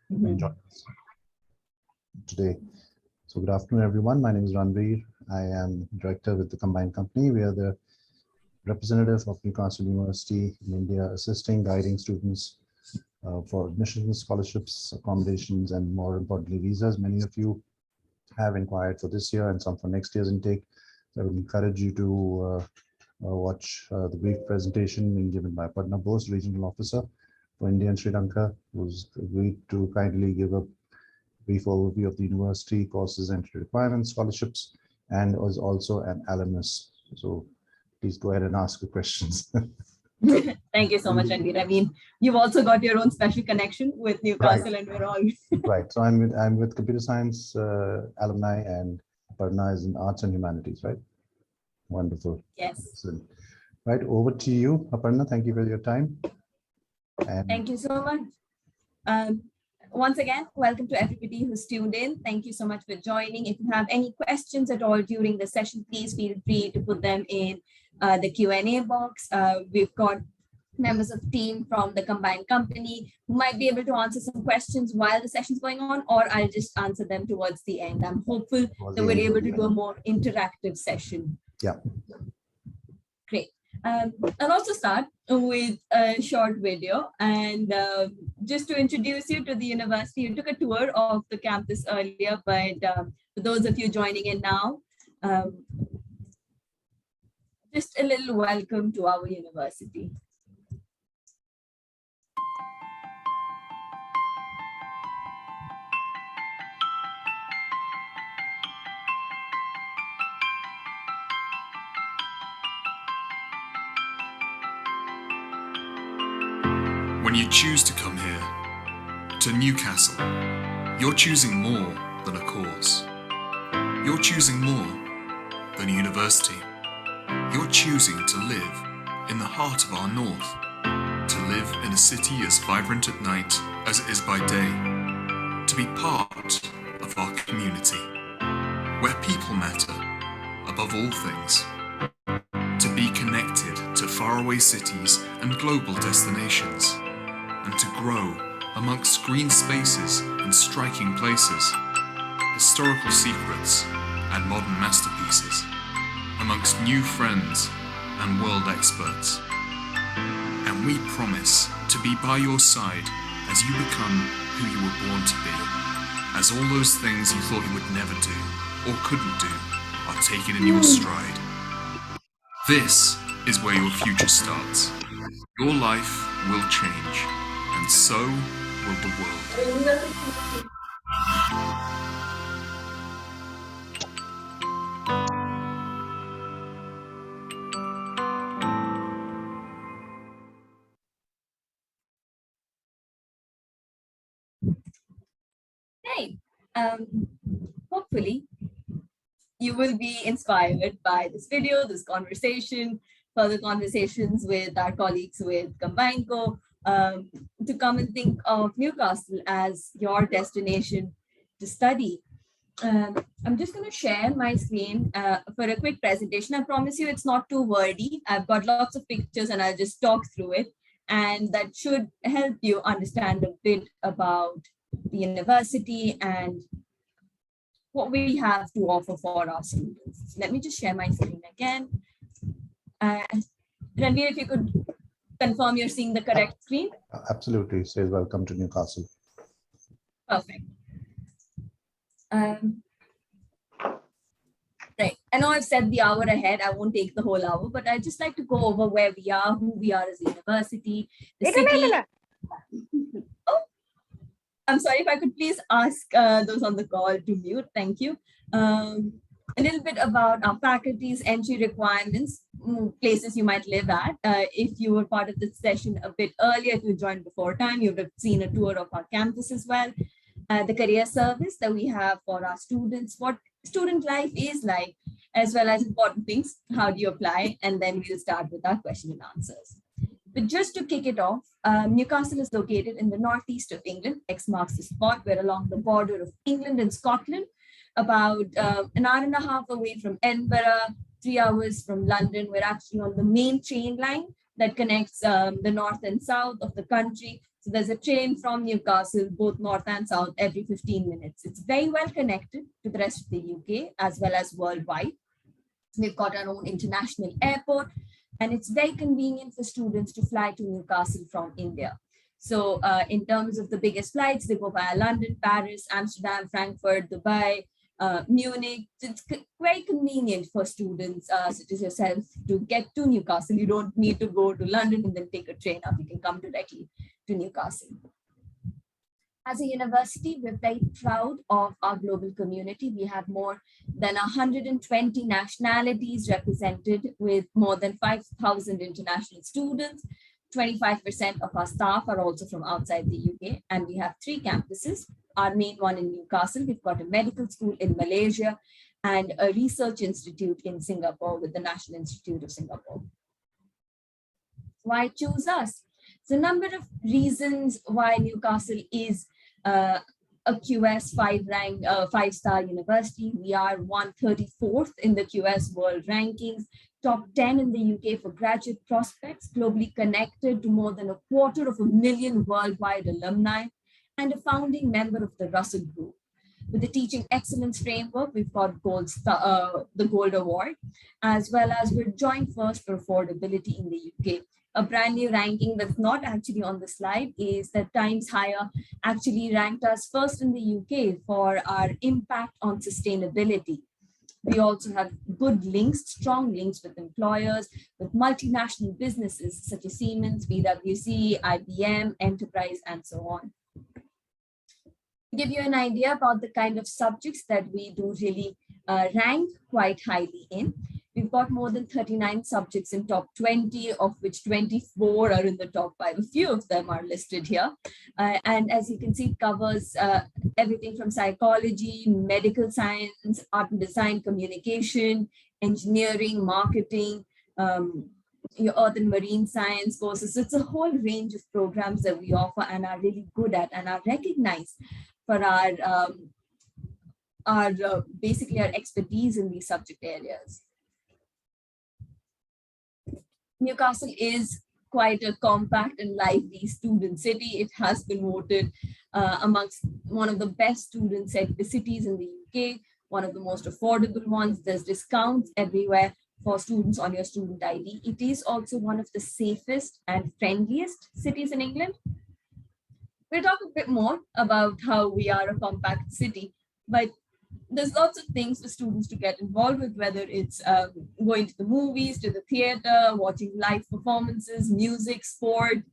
may join us today. So good afternoon, everyone. My name is Ranveer. I am director with the combined company. We are the representative of Newcastle University in India, assisting, guiding students for admissions, scholarships, accommodations, and more importantly, visas. Many of you have inquired for this year and some for next year's intake. So I would encourage you to watch the brief presentation being given by Patna Bose, Regional Officer for India and Sri Lanka, who's agreed to kindly give a brief overview of the university, courses, entry requirements, scholarships, and is also an alumnus. So please go ahead and ask your questions. Thank you so much, Ranveer. I mean, you've also got your own special connection with Newcastle, right. And we're all right. So I'm with computer science alumni, and Parna is in arts and humanities, right? Wonderful. Yes. Excellent. Right, over to you, Aparna. Thank you for your time. And thank you so much. Once again, welcome to everybody who's tuned in. Thank you so much for joining. If you have any questions at all during the session, please feel free to put them in the Q&A box. We've got members of the team from the combined company who might be able to answer some questions while the session's going on, or I'll just answer them towards the end. I'm hopeful that we're able to do a more interactive session. Yeah. Great. I'll also start with a short video, and just to introduce you to the university. You took a tour of the campus earlier, but for those of you joining in now, just a little welcome to our university. When you choose to come here, to Newcastle, you're choosing more than a course. You're choosing more than a university. You're choosing to live in the heart of our north, to live in a city as vibrant at night as it is by day, to be part of our community, where people matter above all things, to be connected to faraway cities and global destinations, and to grow amongst green spaces and striking places, historical secrets and modern masterpieces, amongst new friends and world experts. And we promise to be by your side as you become who you were born to be, as all those things you thought you would never do or couldn't do are taken in your stride. This is where your future starts. Your life will change, and so will the world. Hey, hopefully you will be inspired by this video, this conversation, further conversations with our colleagues with Combined Co, to come and think of Newcastle as your destination to study. I'm just going to share my screen for a quick presentation. I promise you it's not too wordy. I've got lots of pictures and I'll just talk through it. And that should help you understand a bit about the university and what we have to offer for our students. Let me just share my screen again. Ranveer, if you could confirm you're seeing the correct screen. Absolutely. It says welcome to Newcastle. Perfect. Right. I know I've said the hour ahead. I won't take the whole hour, but I'd just like to go over where we are, who we are as a university, the city. Oh, I'm sorry, if I could please ask those on the call to mute. Thank you. A little bit about our faculty's entry requirements, places you might live at. If you were part of this session a bit earlier, if you joined before time, you would have seen a tour of our campus as well. The career service that we have for our students, what student life is like, as well as important things, how do you apply? And then we'll start with our question and answers. But just to kick it off, Newcastle is located in the northeast of England. X marks the spot. We're along the border of England and Scotland, about an hour and a half away from Edinburgh, 3 hours from London. We're actually on the main train line that connects the north and south of the country. So there's a train from Newcastle, both north and south, every 15 minutes. It's very well connected to the rest of the UK as well as worldwide. We've got our own international airport, and it's very convenient for students to fly to Newcastle from India. So in terms of the biggest flights, they go via London, Paris, Amsterdam, Frankfurt, Dubai, Munich. It's very convenient for students such as yourself to get to Newcastle. You don't need to go to London and then take a train up. You can come directly to Newcastle. As a university, we're very proud of our global community. We have more than 120 nationalities represented with more than 5,000 international students. 25% of our staff are also from outside the UK, and we have 3 campuses. Our main one in Newcastle, we've got a medical school in Malaysia and a research institute in Singapore with the National Institute of Singapore. Why choose us? There's a number of reasons why Newcastle is a QS 5-star university. We are 134th in the QS World Rankings, top 10 in the UK for graduate prospects, globally connected to more than 250,000 worldwide alumni, and a founding member of the Russell Group. With the Teaching Excellence Framework, we've got the Gold Award, as well as we're joint first for affordability in the UK. A brand new ranking that's not actually on the slide is that Times Higher actually ranked us first in the UK for our impact on sustainability. We also have good links, strong links with employers, with multinational businesses such as Siemens, PwC, IBM, Enterprise, and so on. To give you an idea about the kind of subjects that we do really rank quite highly in, we've got more than 39 subjects in top 20, of which 24 are in the top 5. A few of them are listed here. And as you can see, it covers everything from psychology, medical science, art and design, communication, engineering, marketing, your earth and marine science courses. So it's a whole range of programs that we offer and are really good at and are recognized for basically our expertise in these subject areas. Newcastle is quite a compact and lively student city. It has been voted amongst one of the best student cities in the UK, one of the most affordable ones. There's discounts everywhere for students on your student ID. It is also one of the safest and friendliest cities in England. We'll talk a bit more about how we are a compact city, but there's lots of things for students to get involved with, whether it's going to the movies, to the theater, watching live performances, music, sport,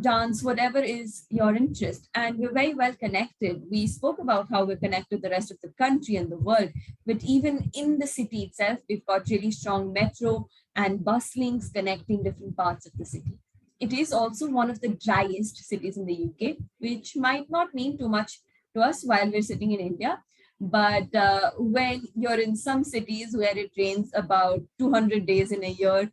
dance, whatever is your interest. And we're very well connected. We spoke about how we're connected to the rest of the country and the world, but even in the city itself, we've got really strong metro and bus links connecting different parts of the city. It is also one of the driest cities in the UK, which might not mean too much to us while we're sitting in India. But when you're in some cities where it rains about 200 days in a year,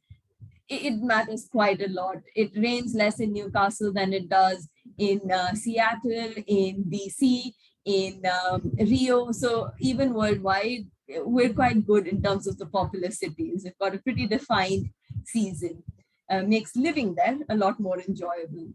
it matters quite a lot. It rains less in Newcastle than it does in Seattle, in DC, in Rio. So even worldwide, we're quite good in terms of the populous cities. We've got a pretty defined season. Makes living there a lot more enjoyable.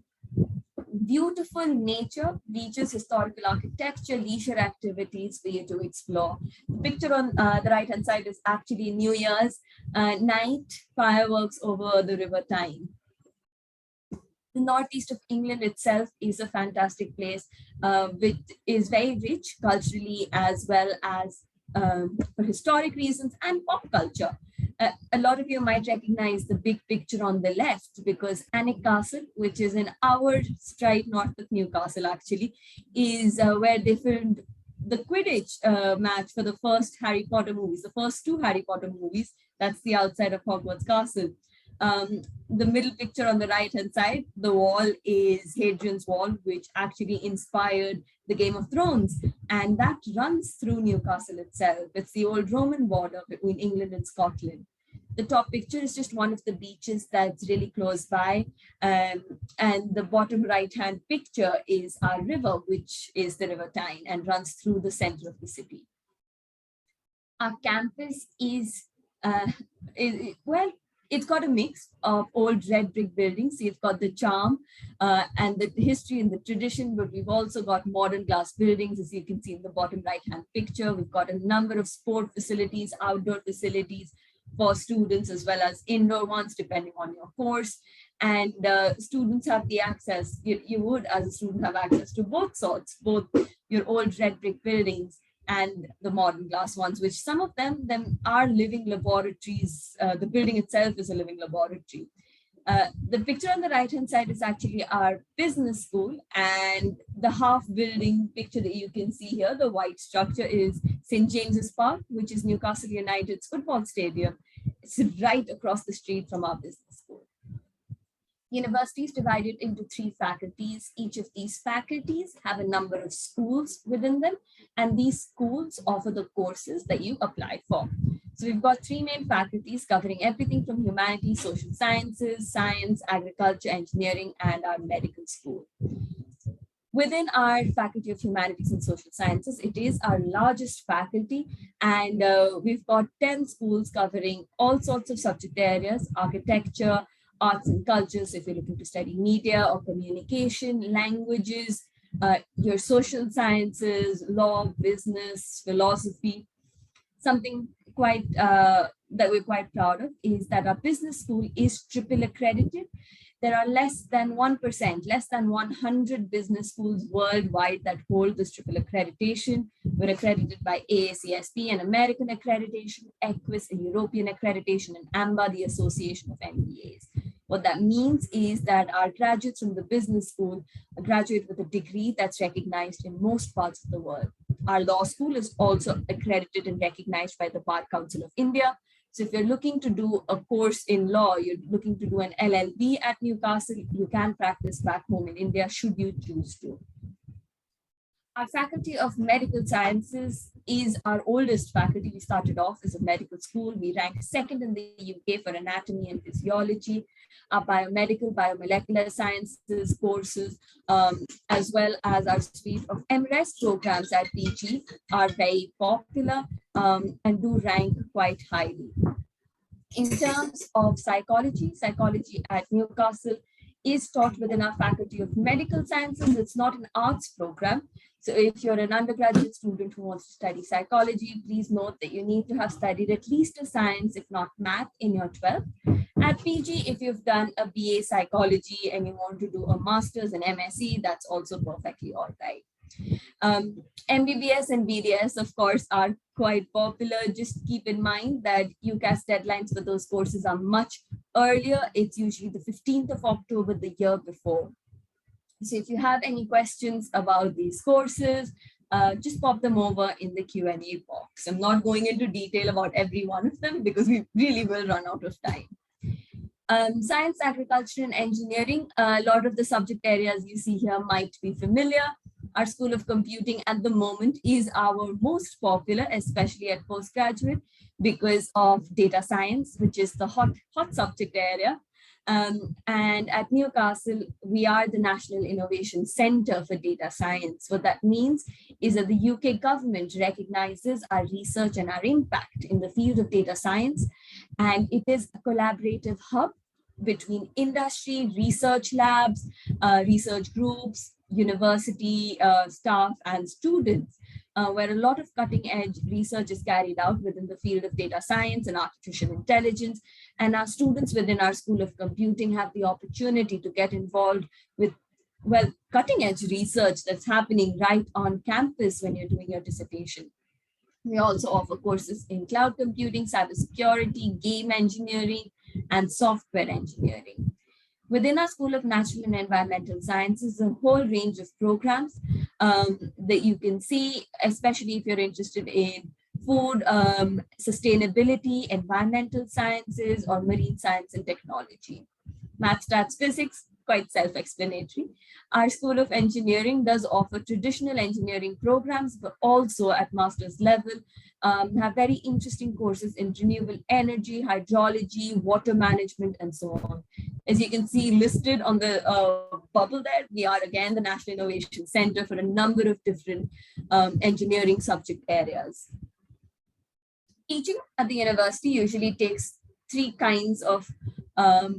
Beautiful nature, beaches, historical architecture, leisure activities for you to explore. The picture on the right-hand side is actually New Year's night fireworks over the River Tyne. The northeast of England itself is a fantastic place, which is very rich culturally as well as for historic reasons and pop culture. A lot of you might recognize the big picture on the left because Alnwick Castle, which is an hour straight north of Newcastle actually, is where they filmed the Quidditch match for the first Harry Potter movies, the first 2 Harry Potter movies. That's the outside of Hogwarts Castle. The middle picture on the right hand side, the wall is Hadrian's Wall, which actually inspired the Game of Thrones, and that runs through Newcastle itself. It's the old Roman border between England and Scotland. The top picture is just one of the beaches that's really close by, and the bottom right hand picture is our river, which is the River Tyne and runs through the center of the city. Our campus is well, It's got a mix of old red brick buildings. So you've got the charm and the history and the tradition, but we've also got modern glass buildings, as you can see in the bottom right-hand picture. We've got a number of sport facilities, outdoor facilities for students, as well as indoor ones, depending on your course. And students have the access, you would as a student have access to both sorts, both your old red brick buildings and the modern glass ones, which some of them are living laboratories. The building itself is a living laboratory. The picture on the right hand side is actually our business school, and the half building picture that you can see here, the white structure, is St. James's Park, which is Newcastle United's football stadium. It's right across the street from our business school. University is divided into 3 faculties. Each of these faculties have a number of schools within them, and these schools offer the courses that you apply for. So we've got 3 main faculties covering everything from humanities, social sciences, science, agriculture, engineering, and our medical school. Within our Faculty of Humanities and Social Sciences, it is our largest faculty, and we've got 10 schools covering all sorts of subject areas: architecture, arts and cultures, if you're looking to study media or communication, languages, your social sciences, law, business, philosophy. Something quite that we're quite proud of is that our business school is triple accredited. There are less than 1%, less than 100 business schools worldwide that hold this triple accreditation. We're accredited by AACSP, an American accreditation, EQUIS, a European accreditation, and AMBA, the Association of MBAs. What that means is that our graduates from the business school graduate with a degree that's recognized in most parts of the world. Our law school is also accredited and recognized by the Bar Council of India. So if you're looking to do a course in law, you're looking to do an LLB at Newcastle, you can practice back home in India should you choose to. Our Faculty of Medical Sciences is our oldest faculty. We started off as a medical school. We ranked 2nd in the UK for anatomy and physiology. Our biomedical, biomolecular sciences courses, as well as our suite of MRes programs at PG are very popular and do rank quite highly. In terms of psychology, psychology at Newcastle is taught within our Faculty of Medical Sciences. It's not an arts program. So if you're an undergraduate student who wants to study psychology, please note that you need to have studied at least a science, if not math, in your 12th. At PG, if you've done a BA psychology and you want to do a master's and MSc, that's also perfectly all right. MBBS and BDS, of course, are quite popular. Just keep in mind that UCAS deadlines for those courses are much earlier. It's usually the 15th of October the year before. So if you have any questions about these courses, just pop them over in the Q&A box. I'm not going into detail about every one of them because we really will run out of time. Science, agriculture, and engineering, a lot of the subject areas you see here might be familiar. Our School of Computing at the moment is our most popular, especially at postgraduate, because of data science, which is the hot subject area. And at Newcastle, we are the National Innovation Center for Data Science. What that means is that the UK government recognizes our research and our impact in the field of data science. And it is a collaborative hub between industry, research labs, research groups, university staff, and students, where a lot of cutting edge research is carried out within the field of data science and artificial intelligence. And our students within our School of Computing have the opportunity to get involved with, well, cutting edge research that's happening right on campus when you're doing your dissertation. We also offer courses in cloud computing, cybersecurity, game engineering, and software engineering. Within our School of Natural and Environmental Sciences, a whole range of programs that you can see, especially if you're interested in food, sustainability, environmental sciences, or marine science and technology. Math, stats, physics, quite self-explanatory. Our School of Engineering does offer traditional engineering programs, but also at master's level, have very interesting courses in renewable energy, hydrology, water management, and so on. As you can see listed on the bubble there, we are again the National Innovation Center for a number of different engineering subject areas. Teaching at the university usually takes three kinds of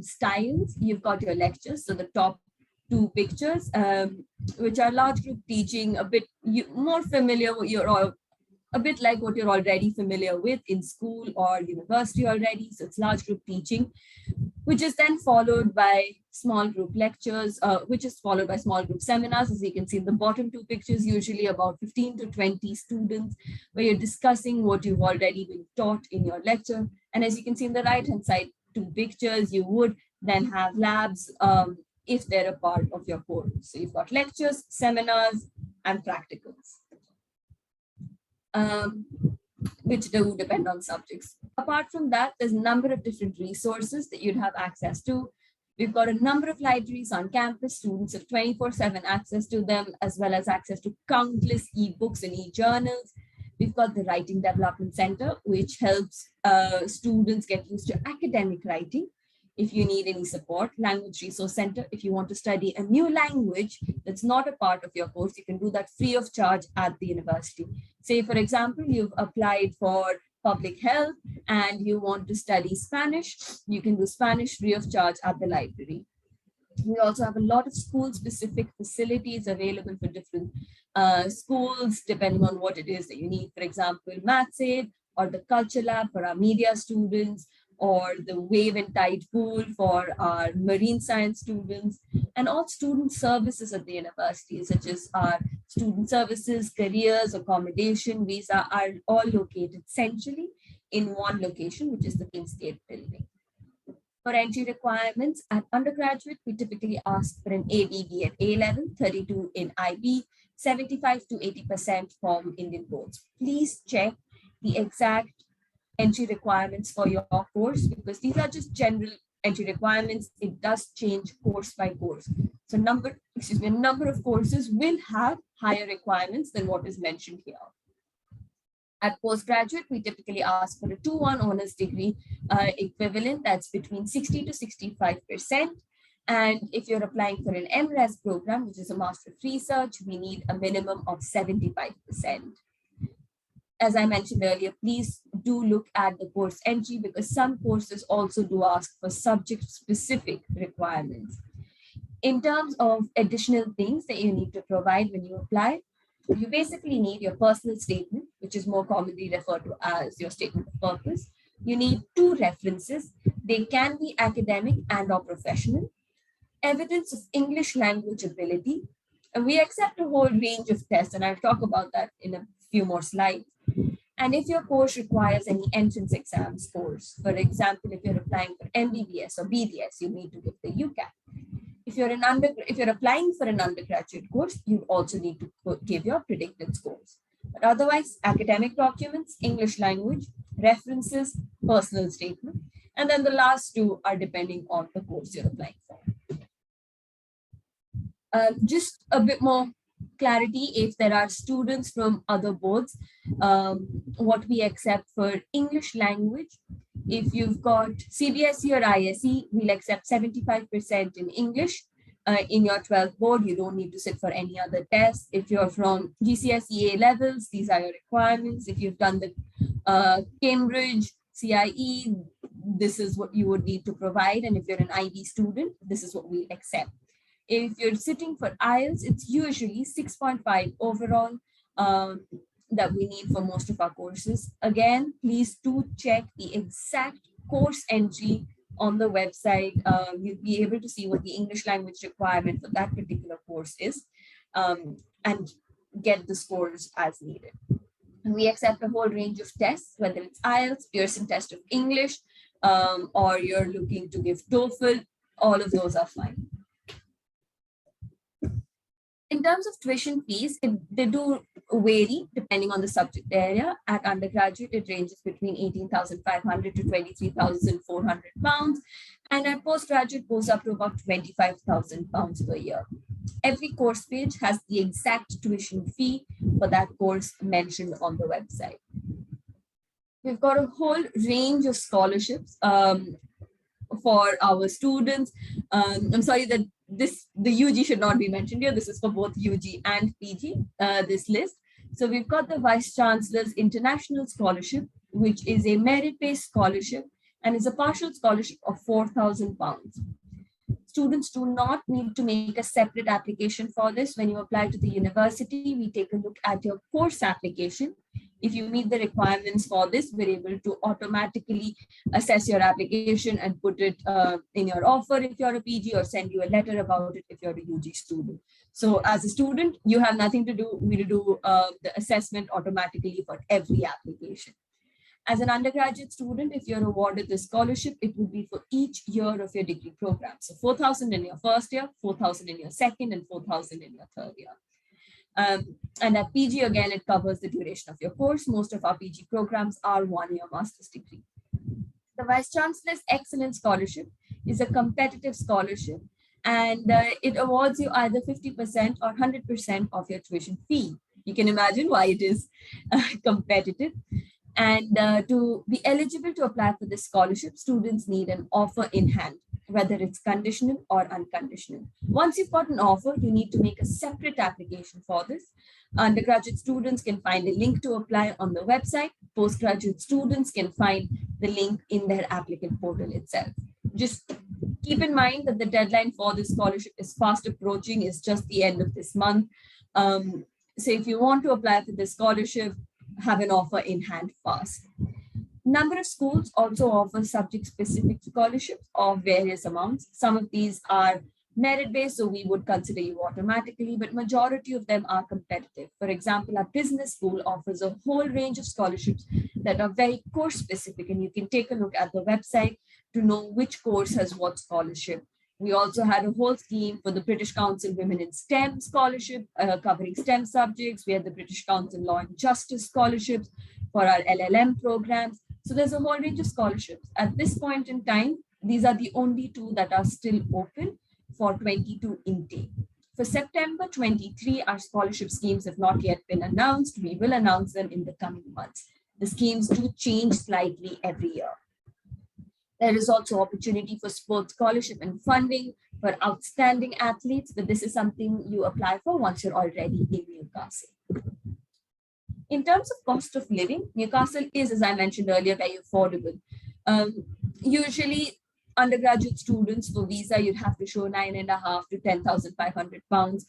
styles. You've got your lectures, so the top two pictures, which are large group teaching, a bit more familiar, you're all a bit like what you're already familiar with in school or university already. So it's large group teaching, which is then followed by small group lectures, which is followed by small group seminars. As you can see in the bottom two pictures, usually about 15 to 20 students, where you're discussing what you've already been taught in your lecture. And as you can see in the right-hand side two pictures, you would then have labs if they're a part of your course. So you've got lectures, seminars, and practicals, which do depend on subjects. Apart from that, there's a number of different resources that you'd have access to. We've got a number of libraries on campus. Students have 24/7 access to them, as well as access to countless ebooks and e-journals. We've got the Writing Development Center, which helps students get used to academic writing. If you need any support, Language Resource Center, if you want to study a new language that's not a part of your course, you can do that free of charge at the university. Say, for example, you've applied for public health and you want to study Spanish, you can do Spanish free of charge at the library. We also have a lot of school-specific facilities available for different schools, depending on what it is that you need. For example, Maths Aid or the Culture Lab for our media students, or the Wave and Tide Pool for our marine science students, and all student services at the university, such as our student services, careers, accommodation, visa, are all located centrally in one location, which is the Kingsgate building. For entry requirements at undergraduate, we typically ask for an ABB at A level, 32 in IB, 75 to 80% from Indian boards. Please check the exact entry requirements for your course, because these are just general entry requirements. It does change course by course. So a number of courses will have higher requirements than what is mentioned here. At postgraduate, we typically ask for a 2:1 honors degree equivalent that's between 60 to 65%. And if you're applying for an MRes program, which is a Master of Research, we need a minimum of 75%. As I mentioned earlier, please do look at the course entry, because some courses also do ask for subject-specific requirements. In terms of additional things that you need to provide when you apply, you basically need your personal statement, which is more commonly referred to as your statement of purpose. You need 2 references. They can be academic and or professional. Evidence of English language ability. And we accept a whole range of tests, and I'll talk about that in a few more slides. And if your course requires any entrance exam scores, for example, if you're applying for MBBS or BDS, you need to give the UCAT. If you're applying for an undergraduate course, you also need to give your predicted scores. But otherwise, academic documents, English language, references, personal statement, and then the last 2 are depending on the course you're applying for. Just a bit more clarity, if there are students from other boards, what we accept for English language, if you've got CBSE or ISE, we'll accept 75% in English. In your 12th board, you don't need to sit for any other tests. If you're from GCSE A levels, these are your requirements. If you've done the Cambridge CIE, this is what you would need to provide. And if you're an IB student, this is what we accept. If you're sitting for IELTS, it's usually 6.5 overall that we need for most of our courses. Again, please do check the exact course entry on the website. You'll be able to see what the English language requirement for that particular course is, and get the scores as needed. And we accept a whole range of tests, whether it's IELTS, Pearson test of English, or you're looking to give TOEFL, all of those are fine. In terms of tuition fees, they do vary depending on the subject area. At undergraduate, it ranges between 18,500 to 23,400 pounds. And at postgraduate, goes up to about 25,000 pounds per year. Every course page has the exact tuition fee for that course mentioned on the website. We've got a whole range of scholarships for our students. I'm sorry that the UG should not be mentioned here. This is for both UG and PG, this list. So we've got the Vice Chancellor's International Scholarship, which is a merit-based scholarship and is a partial scholarship of £4,000. Students do not need to make a separate application for this. When you apply to the university, we take a look at your course application. If you meet the requirements for this, we're able to automatically assess your application and put it in your offer if you're a PG, or send you a letter about it if you're a UG student. So as a student, you have nothing to do. We'll do the assessment automatically for every application. As an undergraduate student, if you're awarded the scholarship, it would be for each year of your degree program. So 4,000 in your first year, 4,000 in your second, and 4,000 in your third year. And at PG, again, it covers the duration of your course. Most of our PG programs are 1-year master's degree. The Vice Chancellor's Excellence Scholarship is a competitive scholarship, and it awards you either 50% or 100% of your tuition fee. You can imagine why it is competitive. And to be eligible to apply for this scholarship, students need an offer in hand, whether it's conditional or unconditional. Once you've got an offer, you need to make a separate application for this. Undergraduate students can find a link to apply on the website. Postgraduate students can find the link in their applicant portal itself. Just keep in mind that the deadline for this scholarship is fast approaching. It's just the end of this month. So if you want to apply for this scholarship, have an offer in hand fast. Number of schools also offer subject-specific scholarships of various amounts. Some of these are merit-based, so we would consider you automatically, but majority of them are competitive. For example, our business school offers a whole range of scholarships that are very course-specific, and you can take a look at the website to know which course has what scholarship. We also had a whole scheme for the British Council Women in STEM scholarship, covering STEM subjects. We had the British Council Law and Justice scholarships for our LLM programs. So there's a whole range of scholarships. At this point in time, these are the only two that are still open for 22 intake. For September 23, our scholarship schemes have not yet been announced. We will announce them in the coming months. The schemes do change slightly every year. There is also opportunity for sports scholarship and funding for outstanding athletes, but this is something you apply for once you're already in Newcastle. In terms of cost of living, Newcastle is, as I mentioned earlier, very affordable. Usually, undergraduate students for visa, you'd have to show £9,500 to £10,500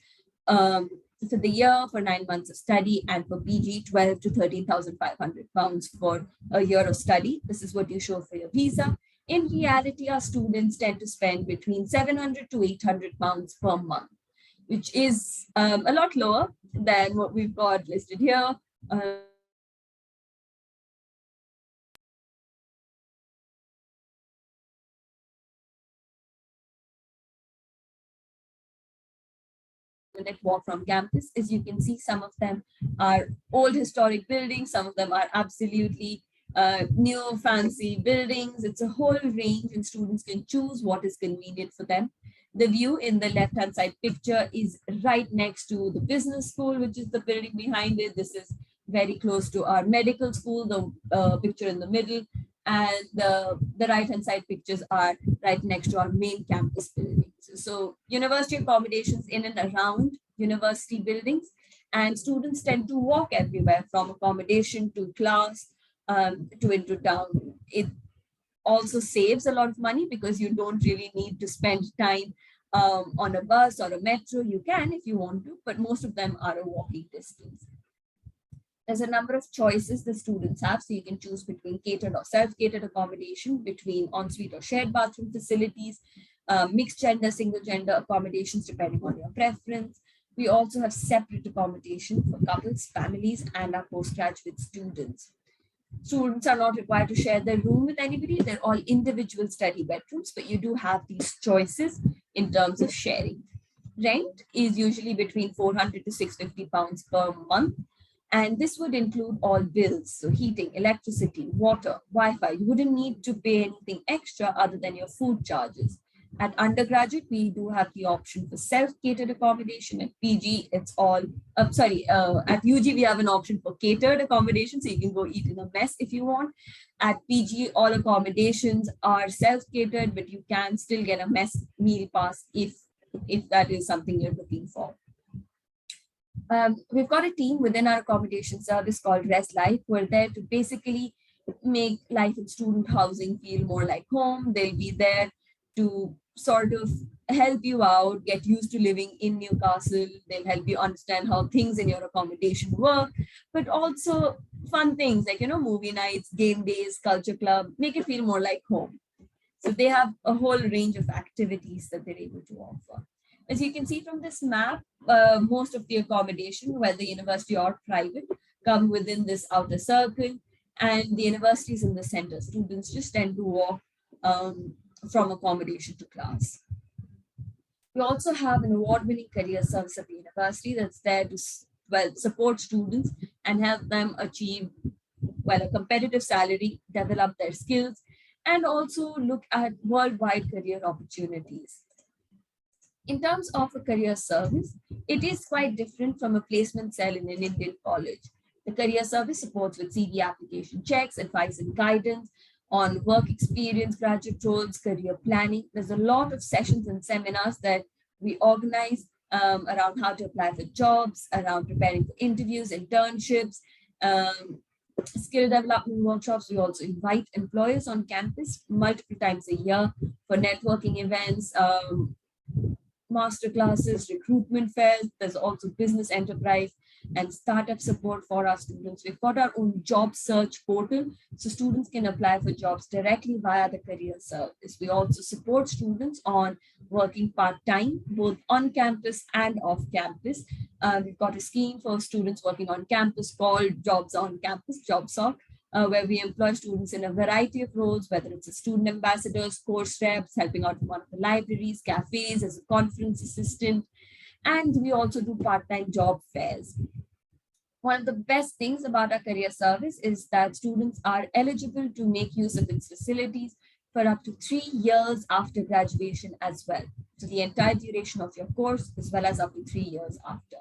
for the year for 9 months of study, and for PG, £12,000 to £13,500 for a year of study. This is what you show for your visa. In reality, our students tend to spend between £700 to £800 per month, which is a lot lower than what we've got listed here. Walk from campus. As you can see, some of them are old historic buildings, some of them are absolutely new fancy buildings. It's a whole range, and students can choose what is convenient for them. The view in the left hand side picture is right next to the business school, which is the building behind it. This is very close to our medical school, the picture in the middle, and the right hand side pictures are right next to our main campus buildings. So university accommodations in and around university buildings, and students tend to walk everywhere from accommodation to class to into town. It also saves a lot of money because you don't really need to spend time on a bus or a metro. You can if you want to, but most of them are a walking distance. There's a number of choices the students have, so you can choose between catered or self-catered accommodation, between ensuite or shared bathroom facilities, mixed gender, single gender accommodations depending on your preference. We also have separate accommodation for couples, families, and our postgraduate students. Students are not required to share their room with anybody. They're all individual study bedrooms, but you do have these choices in terms of sharing. Rent is usually between £400 to £650 per month. And this would include all bills, so heating, electricity, water, Wi-Fi. You wouldn't need to pay anything extra other than your food charges. At undergraduate, we do have the option for self-catered accommodation. At PG, it's all, at UG, we have an option for catered accommodation, so you can go eat in a mess if you want. At PG, all accommodations are self-catered, but you can still get a mess meal pass if that is something you're looking for. We've got a team within our accommodation service called Res Life, who are there to basically make life in student housing feel more like home. They'll be there to sort of help you out, get used to living in Newcastle. They'll help you understand how things in your accommodation work, but also fun things like, movie nights, game days, culture club, make it feel more like home. So they have a whole range of activities that they're able to offer. As you can see from this map, most of the accommodation, whether university or private, come within this outer circle, and the university is in the center. Students just tend to walk from accommodation to class. We also have an award-winning career service at the university that's there to support students and help them achieve a competitive salary, develop their skills, and also look at worldwide career opportunities. In terms of a career service, it is quite different from a placement cell in an Indian college. The career service supports with CV application checks, advice and guidance on work experience, graduate roles, career planning. There's a lot of sessions and seminars that we organize around how to apply for jobs, around preparing for interviews, internships, skill development workshops. We also invite employers on campus multiple times a year for networking events, master classes, recruitment fairs. There's also business enterprise and startup support for our students. We've got our own job search portal, so students can apply for jobs directly via the career service. We also support students on working part-time, both on campus and off campus. We've got a scheme for students working on campus called Jobs on Campus, JobSoc, where we employ students in a variety of roles, whether it's a student ambassadors, course reps, helping out in one of the libraries, cafes, as a conference assistant, and we also do part-time job fairs. One of the best things about our career service is that students are eligible to make use of its facilities for up to 3 years after graduation as well. So the entire duration of your course, as well as up to 3 years after.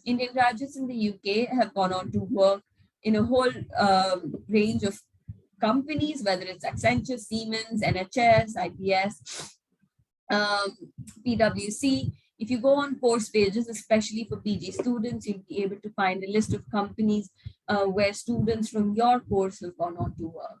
Indian graduates in the UK have gone on to work in a whole range of companies, whether it's Accenture, Siemens, NHS, IPS, PwC. If you go on course pages, especially for PG students, you'll be able to find a list of companies where students from your course have gone on to work.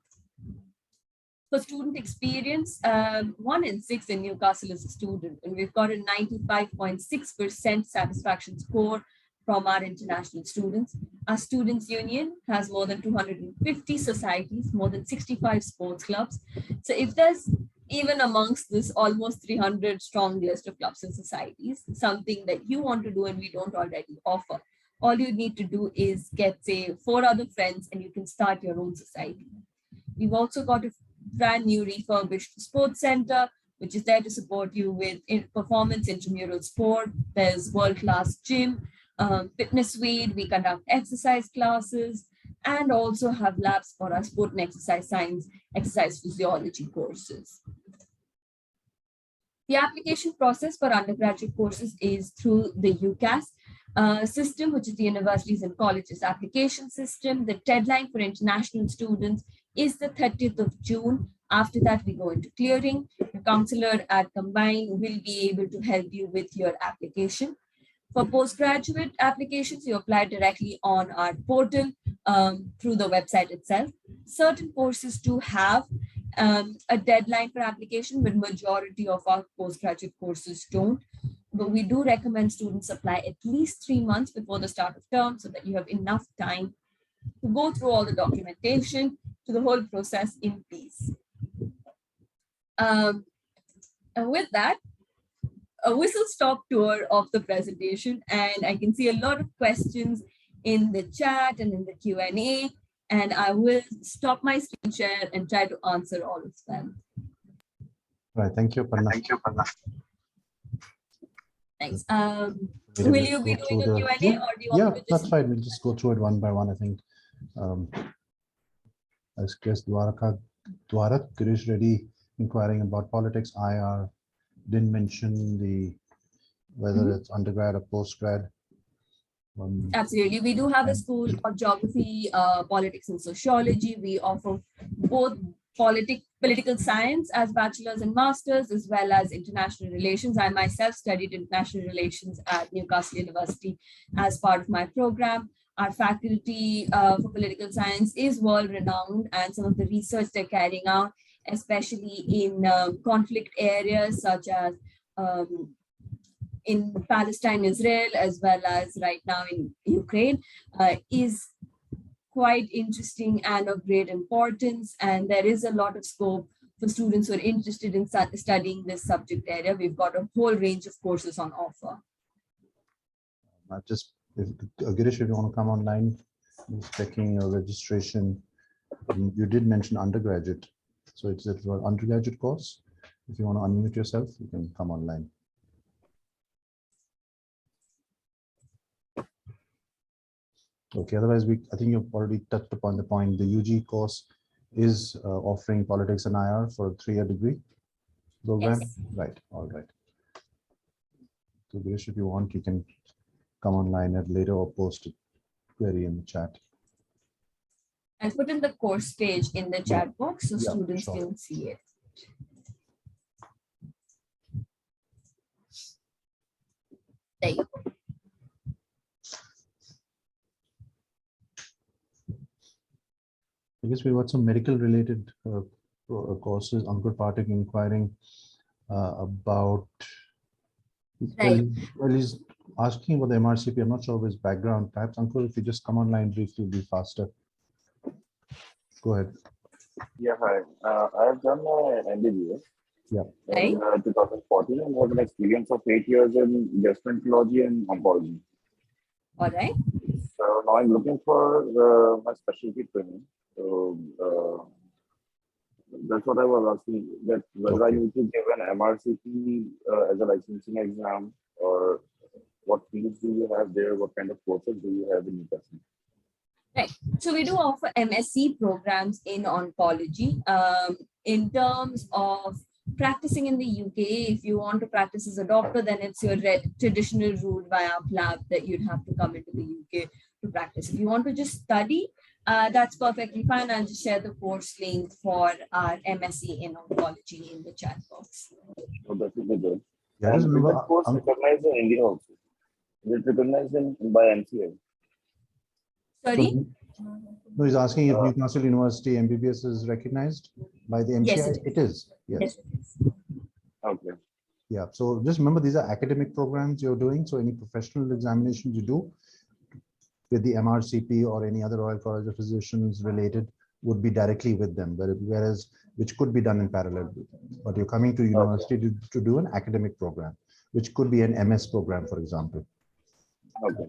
For student experience, 1 in 6 in Newcastle is a student, and we've got a 95.6% satisfaction score from our international students. Our students union has more than 250 societies, more than 65 sports clubs. So if there's even amongst this almost 300 strong list of clubs and societies, something that you want to do and we don't already offer, all you need to do is get, say, 4 other friends and you can start your own society. We've also got a brand new refurbished sports center, which is there to support you with performance intramural sport. There's world-class gym, fitness suite. We conduct exercise classes and also have labs for our sport and exercise science, exercise physiology courses. The application process for undergraduate courses is through the UCAS system, which is the Universities and Colleges application system. The deadline for international students is the 30th of June. After that, we go into clearing. The counselor at Combine will be able to help you with your application. For postgraduate applications, you apply directly on our portal through the website itself. Certain courses do have a deadline for application, but majority of our postgraduate courses don't. But we do recommend students apply at least 3 months before the start of term so that you have enough time to go through all the documentation, to the whole process in peace. And with that, a whistle-stop tour of the presentation, and I can see a lot of questions in the chat and in the Q&A, and I will stop my screen share and try to answer all of them. Right, thank you, Panna. Thanks. Will you be doing a Q&A, or do you want me to that's fine. We'll just go through it one by one, I think. I guess Dwarak is ready inquiring about politics. IR didn't mention whether it's undergrad or postgrad. Absolutely. We do have a school of geography, politics and sociology. We offer both political science as bachelor's and master's, as well as international relations. I myself studied international relations at Newcastle University as part of my program. Our faculty for political science is world renowned, and some of the research they're carrying out, especially in conflict areas such as in Palestine, Israel, as well as right now in Ukraine, is quite interesting and of great importance. And there is a lot of scope for students who are interested in studying this subject area. We've got a whole range of courses on offer. Just if Girish, if you want to come online, just checking your registration. You did mention undergraduate, so it's an undergraduate course. If you want to unmute yourself, you can come online. Okay, otherwise I think you've already touched upon the point. The UG course is offering politics and IR for a 3-year degree program. Yes. Right, all right. So Girish, if you want, you can come online at later or post a query in the chat. I'll put in the course page in the chat box so students sure. can see it. There you go. I guess we got some medical related courses. Ankur Pathak inquiring about, Right. well, he's asking about the MRCP. I'm not sure of his background. Perhaps Ankur, if you just come online briefly, it'll be faster. Go ahead. Yeah, hi. I have done my MBBS in 2014 and have an experience of 8 years in gastroenterology and oncology. All right. So now I'm looking for my specialty training. So that's what I was asking, that whether I need to give an MRCP as a licensing exam, or what fields do you have there? What kind of courses do you have in Newcastle? Right. So we do offer MSc programs in oncology. In terms of practicing in the UK, if you want to practice as a doctor, then it's your traditional route via lab that you'd have to come into the UK to practice. If you want to just study, that's perfectly fine. I'll just share the course link for our MSc in oncology in the chat box. So that will be good. Yeah, And just is remember, that course recognized in India also? Is it recognized by NCA? Sorry? No, he's asking if Newcastle University MBBS is recognized by the MCI. Yes, It is. Yes. Yes, it is. Okay. Yeah. So just remember, these are academic programs you're doing. So any professional examinations you do with the MRCP or any other Royal College of Physicians related would be directly with them, whereas which could be done in parallel. But you're coming to university to do an academic program, which could be an MS program, for example. Okay.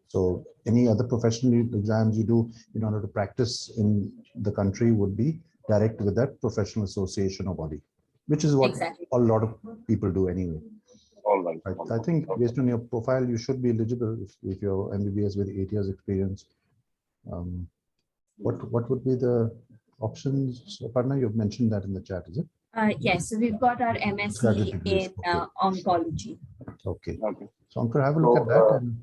So any other professional exams you do in order to practice in the country would be direct with that professional association or body, which is what a lot of people do anyway. All right. I think based on your profile, you should be eligible if you're MBBS with 8 years experience. What would be the options, Aparna? You've mentioned that in the chat, is it? Yes, so we've got our MSc in oncology. Okay. Okay. So Ankur, have a look at that. And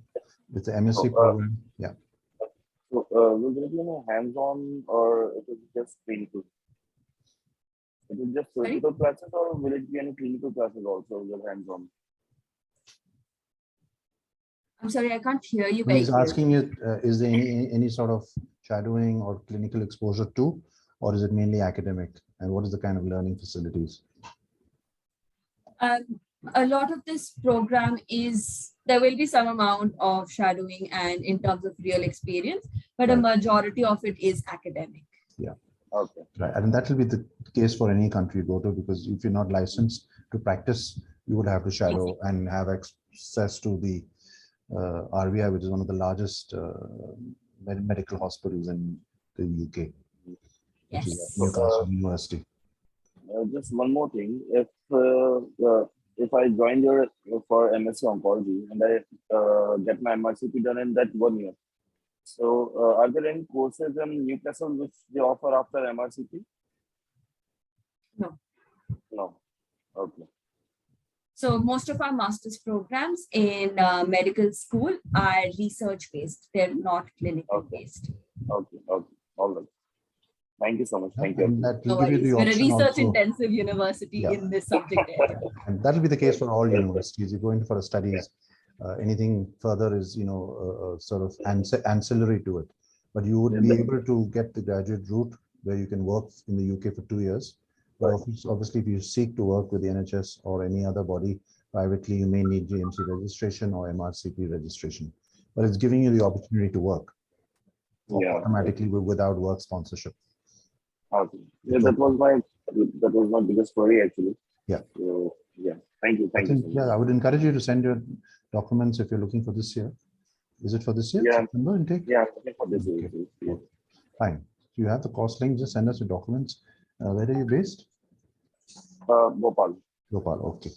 with the MSc program, yeah. So will there be any hands-on, or it is just clinical? It is just surgical classes, or will it be any clinical classes also with hands-on? I'm sorry, I can't hear you. He's asking you, is there any sort of shadowing or clinical exposure to, or is it mainly academic? And what is the kind of learning facilities? A lot of this program is, there will be some amount of shadowing and in terms of real experience, but a majority of it is academic. Yeah. Okay. Right. And that will be the case for any country you go to, because if you're not licensed to practice, you would have to shadow and have access to the RVI, which is one of the largest medical hospitals in the UK. Yes. Which is Newcastle University. Just one more thing. If I join your for MSc Oncology and I get my MRCP done in that 1 year, so are there any courses in Newcastle which they offer after MRCP? No. No. Okay. So most of our master's programs in medical school are research based. They're not clinical based. Okay. Okay. All right. Thank you so much. Thank you. And that will give you the We're a option research also. intensive university in this subject area. And that will be the case for all universities. You go in for studies, Anything further is, sort of ancillary to it. But you would be able to get the graduate route where you can work in the UK for 2 years. But obviously, if you seek to work with the NHS or any other body privately, you may need GMC registration or MRCP registration. But it's giving you the opportunity to work automatically without work sponsorship. Okay. Yeah, that was my biggest worry actually. Yeah. So yeah, thank you. Thank you. So much. Yeah, I would encourage you to send your documents if you're looking for this year. Is it for this year? Yeah. September intake? Yeah, I'm looking for this year. Okay. Yeah. Fine. You have the cost link. Just send us your documents. Where are you based? Bhopal. Gopal. Okay.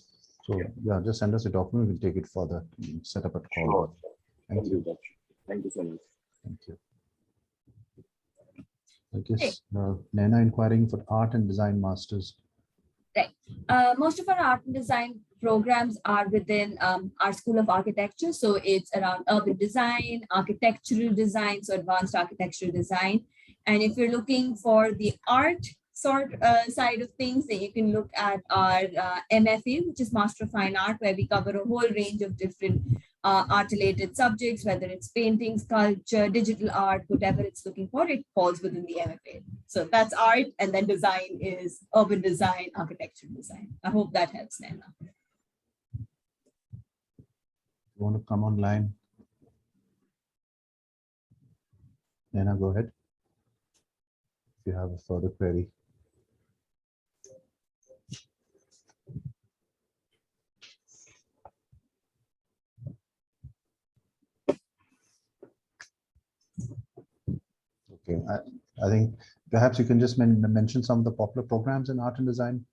So yeah, just send us a document. We'll take it further. Set up a call. Sure. Thank you. Thank you so much. Thank you. I guess Naina inquiring for art and design masters. Most of our art and design programs are within our School of Architecture. So it's around urban design, architectural design, so advanced architectural design. And if you're looking for the art side of things, then you can look at our MFA, which is Master of Fine Art, where we cover a whole range of different art-related subjects, whether it's painting, sculpture, digital art, whatever it's looking for, it falls within the MFA. So that's art, and then design is urban design, architectural design. I hope that helps, Naina. You want to come online? Naina, go ahead. If you have a further query. Okay, I think perhaps you can just mention some of the popular programs in art and design.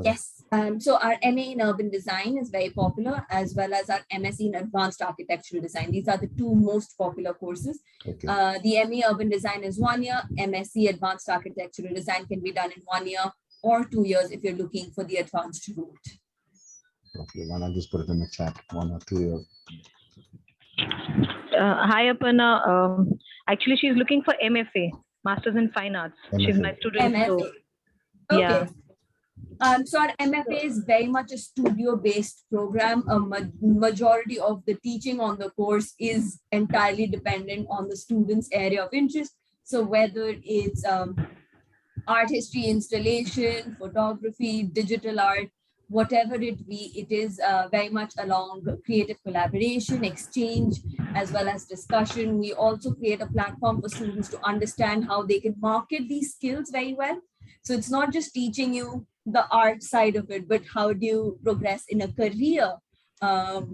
Yes. So our MA in urban design is very popular, as well as our MSc in advanced architectural design. These are the two most popular courses. Okay. The MA urban design is 1 year. MSc advanced architectural design can be done in 1 year or 2 years if you're looking for the advanced route. Okay, I'll just put it in the chat, 1 or 2 years. Hi, Aparna. Actually, she's looking for MFA, Masters in Fine Arts. She's MFA. my student. MFA. So, Okay. yeah. So our MFA is very much a studio-based program. A majority of the teaching on the course is entirely dependent on the student's area of interest. So whether it's art history, installation, photography, digital art, whatever it be, it is very much along creative collaboration, exchange, as well as discussion. We also create a platform for students to understand how they can market these skills very well. So it's not just teaching you the art side of it, but how do you progress in a career